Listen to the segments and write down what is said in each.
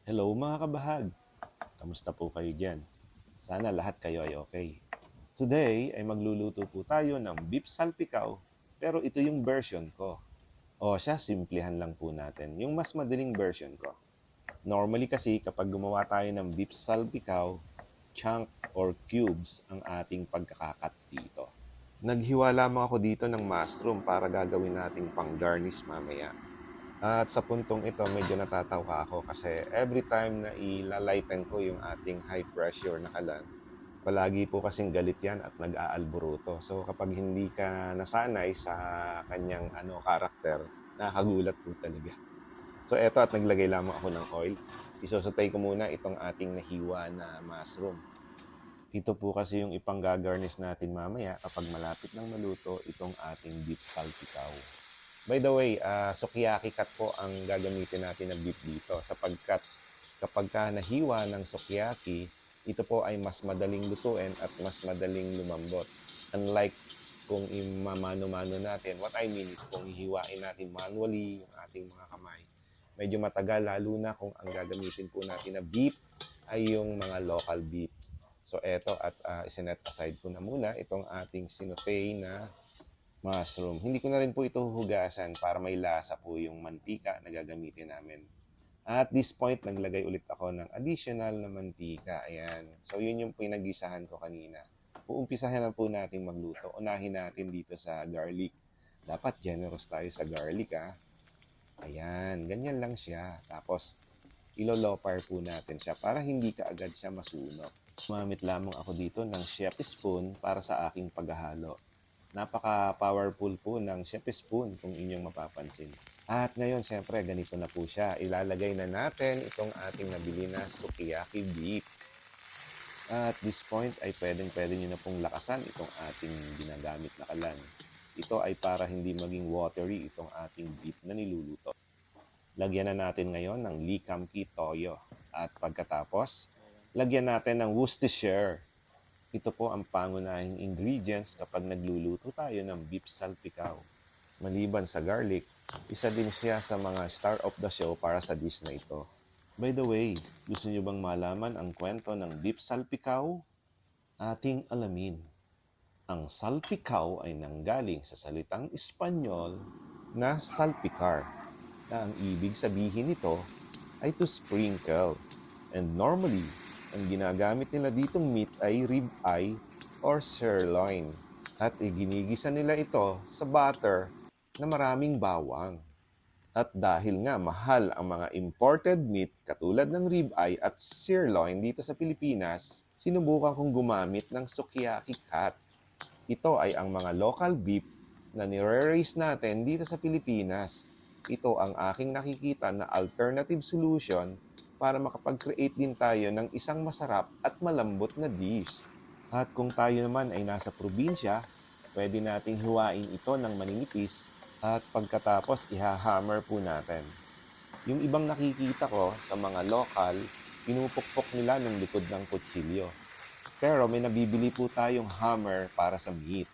Hello mga kabahag! Kamusta po kayo dyan? Sana lahat kayo ay okay. Today ay magluluto po tayo ng beef salpikaw, pero ito yung version ko. O siya, simplihan lang po natin. Yung mas madaling version ko. Normally kasi kapag gumawa tayo ng beef salpikaw, chunk or cubes ang ating pagkakakat dito. Naghiwa lamang ako dito ng mushroom para gagawin nating pang-garnish mamaya. At sa puntong ito, medyo natatawa ako kasi every time na ilalighten ko yung ating high pressure na kalan, palagi po kasing galit yan at nag-aalburuto. So kapag hindi ka nasanay sa kanyang karakter, nakakagulat po talaga. So eto, at naglagay lamang ako ng oil. Isosotay ko muna itong ating nahiwa na mushroom. Ito po kasi yung ipang-garnish natin mamaya kapag malapit ng maluto itong ating beef salpikaw. By the way, sukiyaki cut po ang gagamitin natin na beef dito sapagkat kapag ka nahiwa ng sukiyaki, ito po ay mas madaling lutuin at mas madaling lumambot. Unlike kung imamano-mano natin, what I mean is kung hihiwain natin manually yung ating mga kamay, medyo matagal lalo na kung ang gagamitin po natin na beef ay yung mga local beef. So eto, at isinet aside ko na muna itong ating sinutay na mushroom. Hindi ko na rin po ito huhugasan para may lasa po yung mantika na gagamitin namin. At this point, naglagay ulit ako ng additional na mantika. Ayan. So, yun yung pinag-isahan ko kanina. Uumpisahan na po natin magluto. Unahin natin dito sa garlic. Dapat generous tayo sa garlic, ha. Ayan. Ganyan lang siya. Tapos, ilolopar po natin siya para hindi kaagad siya masunog. Gumamit lamang ako dito ng chef spoon para sa aking paghahalo. Napaka-powerful po ng chef spoon kung inyong mapapansin. At ngayon, syempre, ganito na po siya. Ilalagay na natin itong ating nabili na sukiyaki beef. At this point ay pwedeng-pwede nyo na pong lakasan itong ating ginagamit na kalan. Ito ay para hindi maging watery itong ating beef na niluluto. Lagyan na natin ngayon ng likamki toyo. At pagkatapos, lagyan natin ng Worcestershire. Ito po ang pangunahing ingredients kapag nagluluto tayo ng beef salpikaw. Maliban sa garlic, isa din siya sa mga star of the show para sa dish na ito. By the way, gusto niyo bang malaman ang kwento ng beef salpikaw? Ating alamin. Ang salpikaw ay nanggaling sa salitang Espanyol na salpicar, na ang ibig sabihin nito ay to sprinkle. And normally, ang ginagamit nila ditong meat ay rib eye or sirloin. At iginigisa nila ito sa butter na maraming bawang. At dahil nga mahal ang mga imported meat katulad ng rib eye at sirloin dito sa Pilipinas, sinubukan kong gumamit ng sukiyaki cut. Ito ay ang mga local beef na nire-raise natin dito sa Pilipinas. Ito ang aking nakikita na alternative solution para makapag-create din tayo ng isang masarap at malambot na dish. At kung tayo naman ay nasa probinsya, pwede nating hiwain ito ng maninipis at pagkatapos ihahammer po natin. Yung ibang nakikita ko sa mga lokal, pinupukpok nila ng likod ng kutsilyo. Pero may nabibili po tayong hammer para sa meat.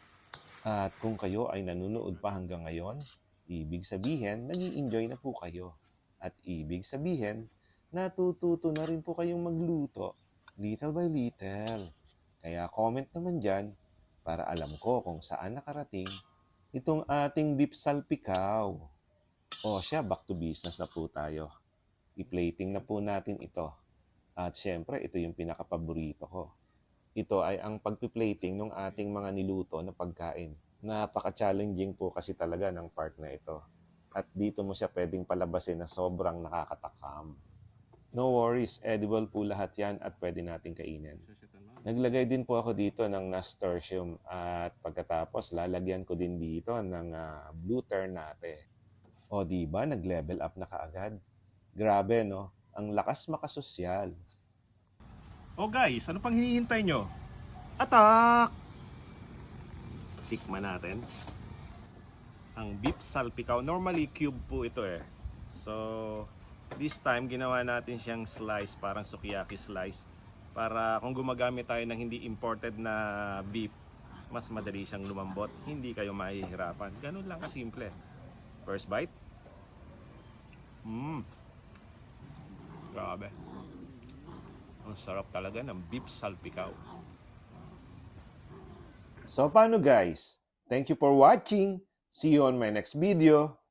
At kung kayo ay nanonood pa hanggang ngayon, ibig sabihin, nag-i-enjoy na po kayo. At ibig sabihin, natututo na rin po kayong magluto, little by little. Kaya comment naman dyan para alam ko kung saan nakarating itong ating beef salpikaw. O siya, back to business na po tayo. I-plating na po natin ito. At syempre, ito yung pinaka-paborito ko. Ito ay ang pagpi-plating ng ating mga niluto na pagkain. Napaka-challenging po kasi talaga ng part na ito. At dito mo siya pwedeng palabasin na sobrang nakakatakam. No worries, edible po lahat yan at pwede nating kainin. Naglagay din po ako dito ng nasturtium at pagkatapos lalagyan ko din dito ng blue ternate. O diba, nag-level up na kaagad? Grabe no, ang lakas makasosyal. Oh guys, ano pang hinihintay nyo? Atak! Tikman natin. Ang beef salpikaw. Normally cube po ito eh. So, this time ginawa natin siyang slice, parang sukiyaki slice. Para kung gumagamit tayo ng hindi imported na beef, mas madali siyang lumambot. Hindi kayo mahihirapan. Ganun lang kasimple. First bite. Grabe. Ang sarap talaga ng beef salpikaw. So paano guys? Thank you for watching. See you on my next video.